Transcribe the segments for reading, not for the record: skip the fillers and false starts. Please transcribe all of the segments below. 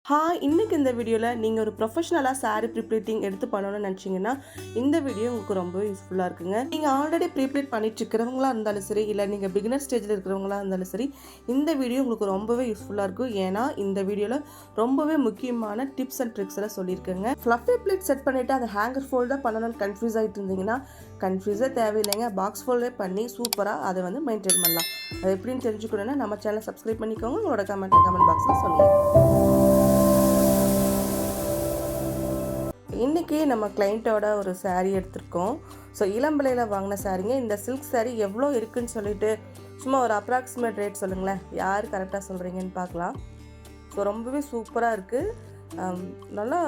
இன்னைக்கு இந்த வீடியோவில் நீங்கள் ஒரு ப்ரொஃபஷனலாக saree ப்ரீப்ளீட்டிங் எடுத்து பண்ணணும்னு நினச்சிங்கன்னா இந்த வீடியோ உங்களுக்கு ரொம்ப யூஸ்ஃபுல்லாக இருக்குங்க. நீங்கள் ஆல்ரெடி ப்ரீப்ளீட் பண்ணிட்டு இருக்கிறவங்களா இருந்தாலும் சரி, இல்லை நீங்கள் பிகினர் ஸ்டேஜில் இருக்கிறவங்களா இருந்தாலும் சரி, இந்த வீடியோ உங்களுக்கு ரொம்பவே யூஸ்ஃபுல்லாக இருக்கும். ஏன்னா இந்த வீடியோவில் ரொம்பவே முக்கியமான டிப்ஸ் அண்ட் ட்ரிக்ஸ் எல்லாம் சொல்லியிருக்கேங்க. ஃப்ளஃபி ப்ளீட் செட் பண்ணிவிட்டு அதை ஹேங்கர் ஃபோல்டாக பண்ணணும்னு கன்ஃபியூஸ் ஆகிட்டு இருந்தீங்கன்னா கன்ஃபியூஸே தேவையில்லைங்க. பாக்ஸ் ஃபோல்டே பண்ணி சூப்பராக அதை வந்து மெயின்டைன் பண்ணலாம். அது எப்படின்னு தெரிஞ்சுக்கணுன்னா நம்ம சேனலை சப்ஸ்கிரைப் பண்ணிக்கோங்க. உங்களோட கமெண்ட் பாக்ஸில் சொல்லுங்கள். இன்றைக்கி நம்ம கிளைண்ட்டோட ஒரு saree எடுத்திருக்கோம். ஸோ இளம்பிள்ளையில் வாங்கின சாரீங்க. இந்த சில்க் saree எவ்வளோ இருக்குதுன்னு சொல்லிட்டு சும்மா ஒரு அப்ராக்சிமேட் ரேட் சொல்லுங்களேன். யார் கரெக்டாக சொல்கிறீங்கன்னு பார்க்கலாம். ஸோ ரொம்பவே சூப்பராக இருக்குது. நல்லா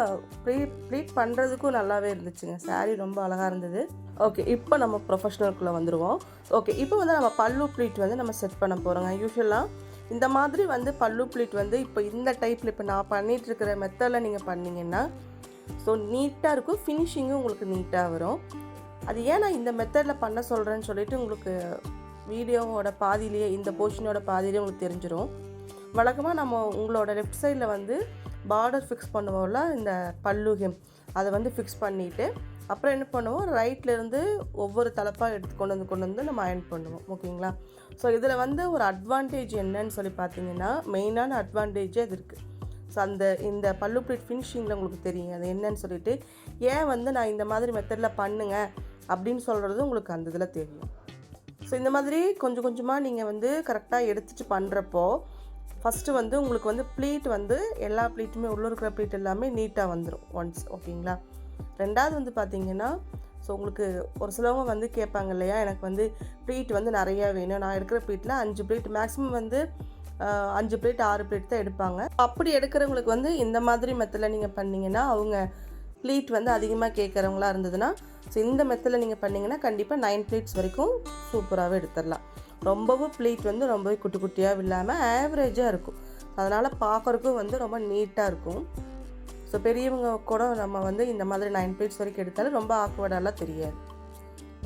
ப்ளீட் பண்ணுறதுக்கும் நல்லாவே இருந்துச்சுங்க. saree ரொம்ப அழகாக இருந்தது. ஓகே, இப்போ நம்ம ப்ரொஃபஷ்னலுக்குள்ளே வந்துடுவோம். ஓகே, இப்போ வந்து நம்ம பல்லு ப்ளீட் வந்து நம்ம செட் பண்ண போகிறோங்க. யூஸ்வலாக இந்த மாதிரி வந்து பல்லு ப்ளீட் வந்து இப்போ இந்த டைப்பில் இப்போ நான் பண்ணிகிட்ருக்கிற மெத்தடில் நீங்கள் பண்ணிங்கன்னா ஸோ நீட்டாக இருக்கும். ஃபினிஷிங்கும் உங்களுக்கு நீட்டாக வரும். அது ஏன் நான் இந்த மெத்தடில் பண்ண சொல்கிறேன்னு சொல்லிட்டு உங்களுக்கு வீடியோவோட பாதியிலேயே, இந்த போர்ஷனோட பாதியிலே உங்களுக்கு தெரிஞ்சிடும். வழக்கமாக நம்ம உங்களோட லெஃப்ட் சைடில் வந்து பார்டர் ஃபிக்ஸ் பண்ணுவோம்ல, இந்த பல்லு ஹெம் அதை வந்து ஃபிக்ஸ் பண்ணிவிட்டு அப்புறம் என்ன பண்ணுவோம், ரைட்லேருந்து ஒவ்வொரு தலைப்பாக எடுத்து கொண்டு வந்து நம்ம அயர்ன் பண்ணுவோம். ஓகேங்களா? ஸோ இதில் வந்து ஒரு அட்வான்டேஜ் என்னன்னு சொல்லி பார்த்தீங்கன்னா, மெயினான அட்வான்டேஜே அது இருக்குது. ஸோ இந்த பல்லு ப்ளீட் ஃபினிஷிங்கில் உங்களுக்கு தெரியும் அது என்னன்னு சொல்லிட்டு. ஏன் வந்து நான் இந்த மாதிரி மெத்தடில் பண்ணுங்க அப்படின்னு சொல்கிறது உங்களுக்கு அந்த இதில் தெரியும். ஸோ இந்த மாதிரி கொஞ்சம் கொஞ்சமாக நீங்கள் வந்து கரெக்டாக எடுத்துகிட்டு பண்ணுறப்போ ஃபஸ்ட்டு வந்து உங்களுக்கு வந்து ப்ளீட் வந்து எல்லா ப்ளீட்டுமே உள்ளே இருக்கிற ப்ளீட் எல்லாமே நீட்டாக வந்துடும் ஒன்ஸ். ஓகேங்களா? ரெண்டாவது வந்து பார்த்திங்கன்னா, ஸோ உங்களுக்கு ஒரு சிலவங்க வந்து கேட்பாங்க இல்லையா, எனக்கு வந்து ப்ளீட் வந்து நிறையா வேணும், நான் எடுக்கிற ப்ளீட்டில் 5 ப்ளீட் மேக்ஸிமம் வந்து 5 ப்ளீட் 6 ப்ளீட் தான் எடுப்பாங்க. அப்படி எடுக்கிறவங்களுக்கு வந்து இந்த மாதிரி மெத்தடில் நீங்கள் பண்ணிங்கன்னா, அவங்க ப்ளீட் வந்து அதிகமாக கேட்குறவங்களா இருந்ததுன்னா ஸோ இந்த மெத்தடில் நீங்கள் பண்ணிங்கன்னா கண்டிப்பாக 9 ப்ளீட்ஸ் வரைக்கும் சூப்பராகவே எடுத்துடலாம். ரொம்பவும் ப்ளீட் வந்து ரொம்பவே குட்டி குட்டியாக இல்லாமல் ஆவரேஜாக இருக்கும். அதனால் பார்க்குறதுக்கும் வந்து ரொம்ப நீட்டாக இருக்கும். ஸோ பெரியவங்க கூட நம்ம வந்து இந்த மாதிரி 9 ப்ளீட்ஸ் வரைக்கும் எடுத்தாலும் ரொம்ப ஆக்வர்டாலாம் தெரியாது.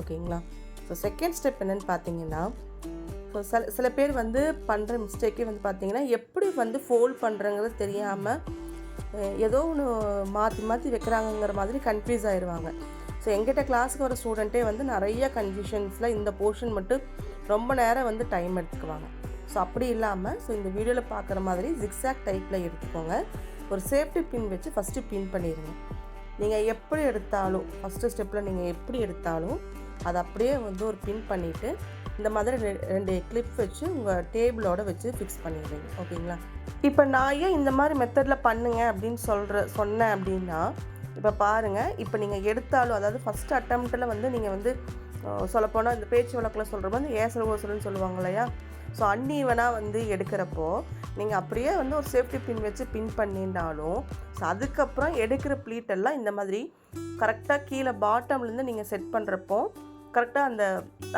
ஓகேங்களா? ஸோ செகண்ட் ஸ்டெப் என்னென்னு பார்த்தீங்கன்னா, ஸோ சில பேர் வந்து பண்ணுற மிஸ்டேக்கே வந்து பார்த்திங்கன்னா, எப்படி வந்து ஃபோல்ட் பண்ணுறங்கிறது தெரியாமல் ஏதோ ஒன்று மாற்றி வைக்கிறாங்கங்கிற மாதிரி கன்ஃபியூஸ் ஆயிடுவாங்க. ஸோ எங்கிட்ட கிளாஸுக்கு வர ஸ்டூடெண்ட்டே வந்து நிறைய கன்ஃபியூஷன்ஸில் இந்த போர்ஷன் மட்டும் ரொம்ப நேரம் வந்து டைம் எடுத்துக்குவாங்க. ஸோ அப்படி இல்லாமல் ஸோ இந்த வீடியோவில் பார்க்குற மாதிரி ஜிக்ஸாக் டைப்பில் எடுத்துக்கோங்க. ஒரு சேஃப்டி பின் வச்சு ஃபஸ்ட்டு பின் பண்ணிடுங்க. நீங்கள் எப்படி எடுத்தாலும் ஃபஸ்ட்டு ஸ்டெப்பில் நீங்கள் எப்படி எடுத்தாலும் அதை அப்படியே வந்து ஒரு பின் பண்ணிவிட்டு இந்த மாதிரி 2 கிளிப் வச்சு உங்கள் டேபிளோட வச்சு ஃபிக்ஸ் பண்ணிடுவீங்க. ஓகேங்களா? இப்போ நான் ஏன் இந்த மாதிரி மெத்தடில் பண்ணுங்க அப்படின்னு சொன்னேன் அப்படின்னா, இப்போ பாருங்கள், இப்போ நீங்கள் எடுத்தாலும் அதாவது ஃபஸ்ட்டு அட்டம்ப்டில் வந்து நீங்கள் வந்து சொல்லப்போனால் இந்த பேச்சு வழக்கில் சொல்கிற மாதிரி ஏசல் ஓசல்னு சொல்லுவாங்க இல்லையா, ஸோ அன்ஈவனாக வந்து எடுக்கிறப்போ நீங்கள் அப்படியே வந்து ஒரு சேஃப்டி பின் வச்சு பின் பண்ணினாலும் ஸோ அதுக்கப்புறம் எடுக்கிற ப்ளீட்டெல்லாம் இந்த மாதிரி கரெக்டாக கீழே பாட்டம்லேருந்து நீங்கள் செட் பண்ணுறப்போ கரெக்டாக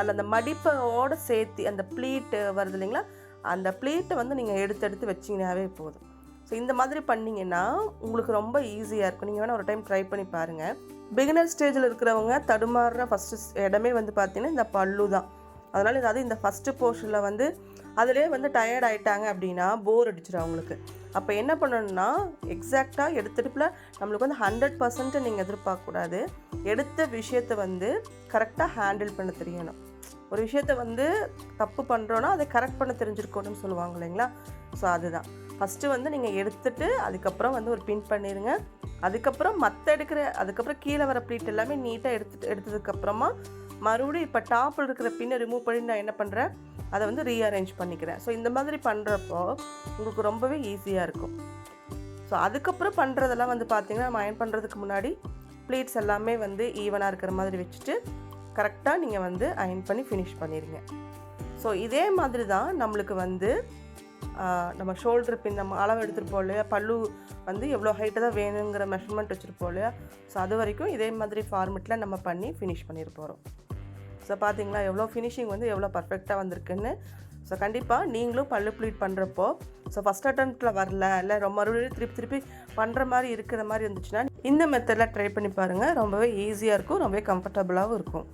அந்த மடிப்போடு சேர்த்து அந்த ப்ளீட்டு வருது இல்லைங்களா, அந்த ப்ளீட்டை வந்து நீங்கள் எடுத்து வச்சிங்கனாவே போதும். ஸோ இந்த மாதிரி பண்ணிங்கன்னா உங்களுக்கு ரொம்ப ஈஸியாக இருக்கும். நீங்கள் வேணால் ஒரு டைம் ட்ரை பண்ணி பாருங்கள். பிகினர் ஸ்டேஜில் இருக்கிறவங்க தடுமாறுற ஃபஸ்ட்டு இடமே வந்து பார்த்திங்கன்னா இந்த பல்லு தான். அதனால் ஏதாவது இந்த ஃபஸ்ட்டு போர்ஷனில் வந்து அதிலே வந்து டயர்ட் ஆகிட்டாங்க அப்படின்னா போர் அடிச்சிடும் அவங்களுக்கு. அப்போ என்ன பண்ணணும்னா, எக்ஸாக்டாக எடுத்துட்டுப்பில் நம்மளுக்கு வந்து 100% நீங்கள் எதிர்பார்க்கக்கூடாது. எடுத்த விஷயத்தை வந்து கரெக்டாக ஹேண்டில் பண்ண தெரியணும். ஒரு விஷயத்தை வந்து தப்பு பண்ணுறோன்னா அதை கரெக்ட் பண்ண தெரிஞ்சிருக்கணும்னு சொல்லுவாங்க இல்லைங்களா. ஸோ அதுதான் ஃபஸ்ட்டு வந்து நீங்கள் எடுத்துகிட்டு அதுக்கப்புறம் வந்து ஒரு பின் பண்ணிடுங்க. அதுக்கப்புறம் அதுக்கப்புறம் கீழே வர ப்ளீட் எல்லாமே நீட்டாக எடுத்ததுக்கப்புறமா மறுபடியும் இப்போ டாப்பில் இருக்கிற பின்னை ரிமூவ் பண்ணி நான் என்ன பண்ணுறேன், அதை வந்து ரீஅரேஞ்ச் பண்ணிக்கிறேன். ஸோ இந்த மாதிரி பண்ணுறப்போ உங்களுக்கு ரொம்பவே ஈஸியாக இருக்கும். ஸோ அதுக்கப்புறம் பண்ணுறதெல்லாம் வந்து பார்த்திங்கன்னா, நம்ம அயர்ன் பண்ணுறதுக்கு முன்னாடி ப்ளீட்ஸ் எல்லாமே வந்து ஈவனாக இருக்கிற மாதிரி வச்சுட்டு கரெக்டாக நீங்கள் வந்து அயர்ன் பண்ணி ஃபினிஷ் பண்ணிடுங்க. ஸோ இதே மாதிரி தான் நம்மளுக்கு வந்து நம்ம ஷோல்டர் பின் நம்ம அளவு எடுத்துருப்போம் இல்லையா, பல்லு வந்து எவ்வளோ ஹைட்டு தான் வேணுங்கிற மெஷர்மெண்ட் வச்சுருப்போம் இல்லையா, ஸோ அது வரைக்கும் இதே மாதிரி ஃபார்மெட்டில் நம்ம பண்ணி ஃபினிஷ் பண்ணிட போகிறோம். ஸோ பார்த்தீங்களா எவ்வளோ ஃபினிஷிங் வந்து எவ்வளோ பர்ஃபெக்டாக வந்திருக்குன்னு. ஸோ கண்டிப்பாக நீங்களும் பல்லு ப்ளீட் பண்ணுறப்போ ஸோ ஃபஸ்ட் அட்டம்ப்டில் வரல, இல்லை ரொம்ப மறுபடியும் திருப்பி பண்ணுற மாதிரி இருக்கிற மாதிரி இருந்துச்சுன்னா இந்த மெத்தடில் ட்ரை பண்ணி பாருங்கள். ரொம்பவே ஈஸியாக இருக்கும், ரொம்பவே கம்ஃபர்டபுளாகவும் இருக்கும்.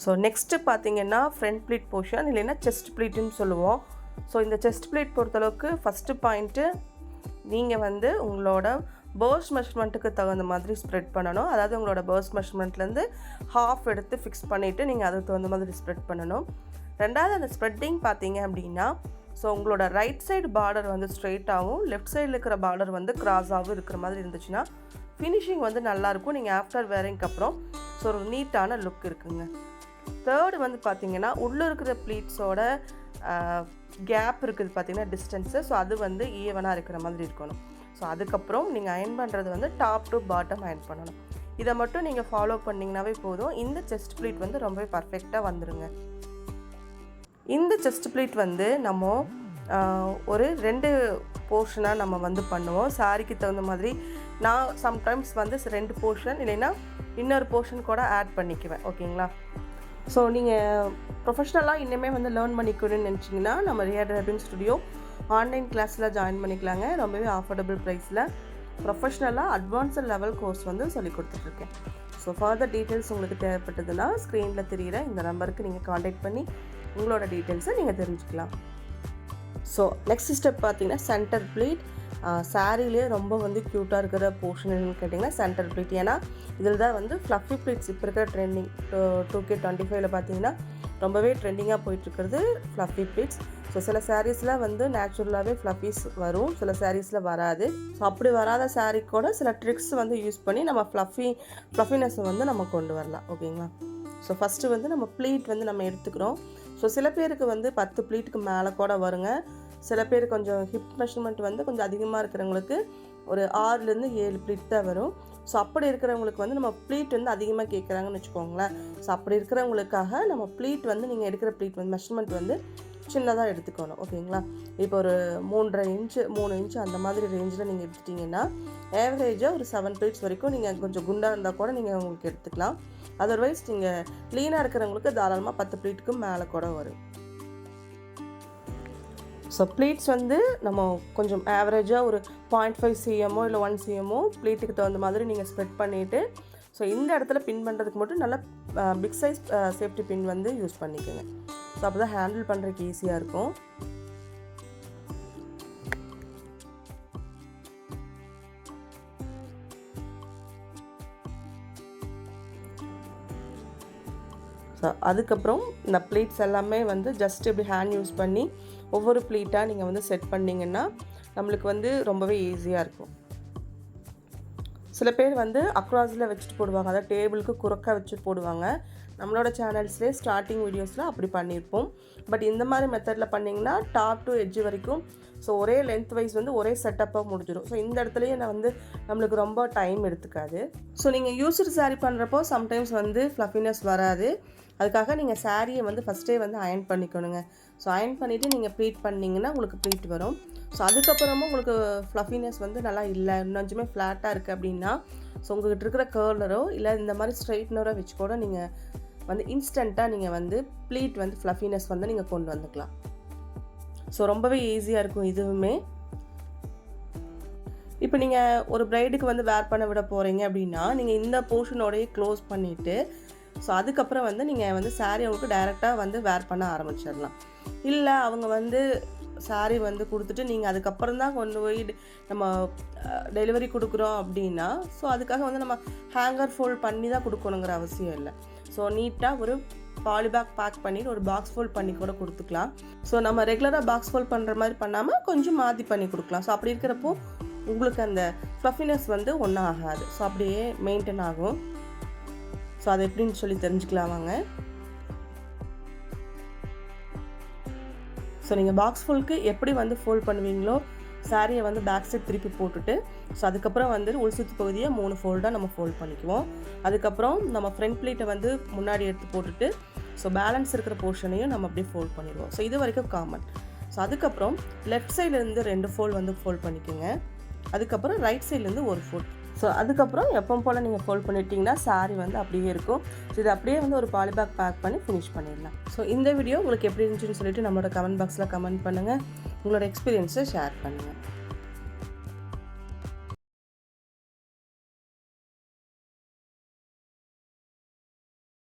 ஸோ நெக்ஸ்ட்டு பார்த்தீங்கன்னா ஃப்ரண்ட் ப்ளீட் போர்ஷன் இல்லைன்னா செஸ்ட் ப்ளீட்டுன்னு சொல்லுவோம். ஸோ இந்த செஸ்ட் ப்ளீட் பொறுத்தளவுக்கு ஃபஸ்ட்டு பாயிண்ட்டு நீங்கள் வந்து உங்களோட பர்ஸ்ட் மெஷர்மெண்ட்டுக்கு தகுந்த மாதிரி ஸ்ப்ரெட் பண்ணணும். அதாவது உங்களோட பர்ஸ்ட் மெஷர்மெண்ட்லேருந்து ஹாஃப் எடுத்து ஃபிக்ஸ் பண்ணிவிட்டு நீங்கள் அதுக்கு தகுந்த மாதிரி ஸ்ப்ரெட் பண்ணணும். ரெண்டாவது அந்த ஸ்ப்ரெட்டிங் பார்த்தீங்க அப்படின்னா ஸோ உங்களோட ரைட் சைடு பார்டர் வந்து ஸ்ட்ரெயிட்டாகவும் லெஃப்ட் சைடில் இருக்கிற பார்டர் வந்து க்ராஸாகவும் இருக்கிற மாதிரி இருந்துச்சுன்னா ஃபினிஷிங் வந்து நல்லாயிருக்கும். நீங்கள் ஆஃப்டர் வேரிங்க்கு அப்புறம் ஸோ ஒரு நீட்டான லுக் இருக்குங்க. தேர்டு வந்து பார்த்திங்கன்னா உள்ளே இருக்கிற ப்ளீட்ஸோட கேப் இருக்குது பார்த்திங்கன்னா டிஸ்டன்ஸு. ஸோ அது வந்து ஈவனாக இருக்கிற மாதிரி இருக்கணும். ஸோ அதுக்கப்புறம் நீங்கள் அயர்ன் பண்ணுறது வந்து டாப் டு பாட்டம் அயர்ன் பண்ணணும். இதை மட்டும் நீங்கள் ஃபாலோ பண்ணிங்கனாவே போதும். இந்த செஸ்ட் ப்ளீட் வந்து ரொம்பவே பர்ஃபெக்டாக வந்துடுங்க. இந்த செஸ்ட் ப்ளீட் வந்து நம்ம ஒரு 2 போர்ஷனாக நம்ம வந்து பண்ணுவோம். சாரிக்கு தகுந்த மாதிரி நான் சம்டைம்ஸ் வந்து 2 போர்ஷன் இல்லைன்னா இன்னொரு போர்ஷன் கூட ஆட் பண்ணிக்குவேன். ஓகேங்களா? ஸோ நீங்கள் ப்ரொஃபஷ்னலாக இன்னுமே வந்து லேர்ன் பண்ணிக்கணும்னு நினச்சிங்கன்னா நம்ம ரியா ட்ரைபிங் ஸ்டுடியோ ஆன்லைன் கிளாஸில் ஜாயின் பண்ணிக்கலாங்க. ரொம்பவே ஆஃபர்டபுள் ப்ரைஸில் ப்ரொஃபஷ்னலாக அட்வான்ஸ்ட் லெவல் கோர்ஸ் வந்து சொல்லி கொடுத்துட்ருக்கேன். ஸோ ஃபர்தர் டீட்டெயில்ஸ் உங்களுக்கு தேவைப்பட்டதுன்னா ஸ்க்ரீனில் தெரிகிற இந்த நம்பருக்கு நீங்கள் காண்டாக்ட் பண்ணி உங்களோட டீட்டெயில்ஸை நீங்கள் தெரிஞ்சுக்கலாம். ஸோ நெக்ஸ்ட் ஸ்டெப் பார்த்தீங்கன்னா சென்டர் ப்ளீட். சாரீலேயே ரொம்ப வந்து க்யூட்டாக இருக்கிற போர்ஷன் கேட்டிங்கன்னா சென்டர் ப்ளீட். ஏன்னா இதில் தான் வந்து ஃப்ளஃபி ப்ளீட்ஸ் இப்போ இருக்கிற ட்ரெண்டிங் 2K25 பார்த்தீங்கன்னா ரொம்பவே ட்ரெண்டிங்காக போயிட்டுருக்கிறது ஃப்ளஃபி ப்ளீட்ஸ். ஸோ சில சாரீஸில் வந்து நேச்சுரலாகவே ஃப்ளஃபீஸ் வரும், சில சாரீஸில் வராது. ஸோ அப்படி வராத சாரீ கூட சில ட்ரிக்ஸ் வந்து யூஸ் பண்ணி நம்ம ஃப்ளஃபினஸை வந்து நம்ம கொண்டு வரலாம். ஓகேங்களா? ஸோ ஃபஸ்ட்டு வந்து நம்ம ப்ளீட் வந்து நம்ம எடுத்துக்கிறோம். ஸோ சில பேருக்கு வந்து 10 ப்ளீட்டுக்கு மேலே கூட வருங்க. சில பேர் கொஞ்சம் ஹிப் மெஷர்மெண்ட் வந்து கொஞ்சம் அதிகமாக இருக்கிறவங்களுக்கு ஒரு 6லேருந்து 7 ப்ளீட் தான் வரும். ஸோ அப்படி இருக்கிறவங்களுக்கு வந்து நம்ம ப்ளீட் வந்து அதிகமாக கேட்குறாங்கன்னு வச்சுக்கோங்களேன். ஸோ அப்படி இருக்கிறவங்களுக்காக நம்ம ப்ளீட் வந்து நீங்கள் எடுக்கிற ப்ளீட் வந்து மெஷர்மெண்ட் வந்து சின்னதாக எடுத்துக்கணும். ஓகேங்களா? இப்போ ஒரு 3.5 இன்ச்சு 3 இன்ச்சு அந்த மாதிரி ரேஞ்சில் நீங்கள் எடுத்துட்டிங்கன்னா ஆவரேஜாக ஒரு 7 ப்ளீட்ஸ் வரைக்கும் நீங்கள் கொஞ்சம் குண்டாக இருந்தால் கூட நீங்கள் உங்களுக்கு எடுத்துக்கலாம். அதர்வைஸ் நீங்கள் லீனாக இருக்கிறவங்களுக்கு தாராளமாக 10 ப்ளீட்டுக்கும் மேலே கூட வரும். ஸோ ப்ளீட்ஸ் வந்து நம்ம கொஞ்சம் ஆவரேஜாக ஒரு 0.5 cm இல்லை 1 cm ப்ளீட்டுக்கு தகுந்த மாதிரி நீங்கள் ஸ்ப்ரெட் பண்ணிவிட்டு ஸோ இந்த இடத்துல பின் பண்ணுறதுக்கு மட்டும் நல்லா பிக் சைஸ் சேஃப்டி பின் வந்து யூஸ் பண்ணிக்கோங்க. ஸோ அப்போ தான் ஹேண்டில் பண்ணுறதுக்கு ஈஸியாக இருக்கும். ஸோ அதுக்கப்புறம் இந்த ப்ளீட்ஸ் எல்லாமே வந்து ஜஸ்ட் இப்படி ஹேண்ட் யூஸ் பண்ணி ஒவ்வொரு ப்ளீட்டாக நீங்கள் வந்து செட் பண்ணிங்கன்னா நம்மளுக்கு வந்து ரொம்பவே ஈஸியாக இருக்கும். சில பேர் வந்து அக்ராஸில் வச்சுட்டு போடுவாங்க, அதாவது டேபிளுக்கு குறுக்க வச்சு போடுவாங்க. நம்மளோட சேனல்ஸ்லேயே ஸ்டார்டிங் வீடியோஸில் அப்படி பண்ணியிருப்போம். பட் இந்த மாதிரி மெத்தடில் பண்ணிங்கன்னா டாப் டு எட்ஜ் வரைக்கும் ஸோ ஒரே லென்த் வைஸ் வந்து ஒரே செட்டப்பாக முடிஞ்சிடும். ஸோ இந்த இடத்துலையே நான் வந்து நம்மளுக்கு ரொம்ப டைம் எடுத்துக்காது. ஸோ நீங்கள் யூஸ்டு சாரீ பண்ணுறப்போ சம்டைம்ஸ் வந்து ஃப்ளஃபினஸ் வராது. அதுக்காக நீங்கள் சாரியை வந்து ஃபஸ்ட்டே வந்து அயர்ன் பண்ணிக்கணுங்க. ஸோ அயர்ன் பண்ணிவிட்டு நீங்கள் ப்ளீட் பண்ணிங்கன்னா உங்களுக்கு ப்ளீட் வரும். ஸோ அதுக்கப்புறமும் உங்களுக்கு ஃப்ளஃபினஸ் வந்து நல்லா இல்லை, இன்னொஞ்சுமே ஃப்ளாட்டாக இருக்குது அப்படின்னா ஸோ உங்கள்கிட்ட இருக்கிற கர்லரோ இல்லை இந்த மாதிரி ஸ்ட்ரைட்னரோ வச்சு கூட நீங்கள் வந்து இன்ஸ்டண்ட்டாக நீங்கள் வந்து ப்ளீட் வந்து ஃப்ளஃபினஸ் வந்து நீங்கள் கொண்டு வந்துக்கலாம். ஸோ ரொம்பவே ஈஸியாக இருக்கும் இதுவுமே. இப்போ நீங்கள் ஒரு ப்ரைடுக்கு வந்து வேர் பண்ண விட போகிறீங்க அப்படின்னா நீங்கள் இந்த போர்ஷனோடையே க்ளோஸ் பண்ணிவிட்டு ஸோ அதுக்கப்புறம் வந்து நீங்கள் வந்து சாரீ அவங்களுக்கு டைரெக்டாக வந்து வேர் பண்ண ஆரம்பிச்சிடலாம். இல்லை அவங்க வந்து சாரீ வந்து கொடுத்துட்டு நீங்கள் அதுக்கப்புறம் தான் கொண்டு போய் நம்ம டெலிவரி கொடுக்குறோம் அப்படின்னா ஸோ அதுக்காக வந்து நம்ம ஹேங்கர் ஃபோல்ட் பண்ணி தான் கொடுக்கணுங்கிற அவசியம் இல்லை. ஸோ நீட்டாக ஒரு பாலிபேக் பேக் பண்ணிட்டு ஒரு பாக்ஸ் ஃபோல்ட் பண்ணி கூட கொடுத்துக்கலாம். ஸோ நம்ம ரெகுலராக பாக்ஸ் ஃபோல்ட் பண்ணுற மாதிரி பண்ணாமல் கொஞ்சம் மாற்றி பண்ணி கொடுக்கலாம். ஸோ அப்படி இருக்கிறப்போ உங்களுக்கு அந்த ஃப்ளஃபினஸ் வந்து ஒன்றும் ஆகாது. ஸோ அப்படியே மெயின்டைன் ஆகும். ஸோ அது எப்படின்னு சொல்லி தெரிஞ்சுக்கலாம் வாங்க. ஸோ நீங்கள் பாக்ஸ் ஃபோல்டுக்கு எப்படி வந்து ஃபோல்ட் பண்ணுவீங்களோ சாரியை வந்து பேக் சைட் திருப்பி போட்டுட்டு ஸோ அதுக்கப்புறம் வந்து உள் சுற்று பகுதியை 3 ஃபோல்டாக நம்ம ஃபோல்ட் பண்ணிக்குவோம். அதுக்கப்புறம் நம்ம ஃப்ரண்ட் ப்ளீட்டை வந்து முன்னாடி எடுத்து போட்டுட்டு ஸோ பேலன்ஸ் இருக்கிற போர்ஷனையும் நம்ம அப்படியே ஃபோல்ட் பண்ணிடுவோம். ஸோ இது வரைக்கும் காமன். ஸோ அதுக்கப்புறம் லெஃப்ட் சைட்லேருந்து 2 ஃபோல்ட் வந்து ஃபோல்ட் பண்ணிக்கோங்க. அதுக்கப்புறம் ரைட் சைட்லேருந்து 1 ஃபோல்ட். ஸோ அதுக்கப்புறம் எப்போ போல் நீங்கள் ஃபோல்ட் பண்ணிட்டீங்கன்னா சாரீ வந்து அப்படியே இருக்கும். ஸோ இது அப்படியே வந்து ஒரு பாலிபேக் பேக் பண்ணி ஃபினிஷ் பண்ணிடலாம். ஸோ இந்த வீடியோ உங்களுக்கு எப்படி இருந்துச்சுன்னு சொல்லிட்டு நம்மளோட கமெண்ட் பாக்ஸில் கமெண்ட் பண்ணுங்கள். உங்களோட எக்ஸ்பீரியன்ஸை ஷேர் பண்ணுங்கள்.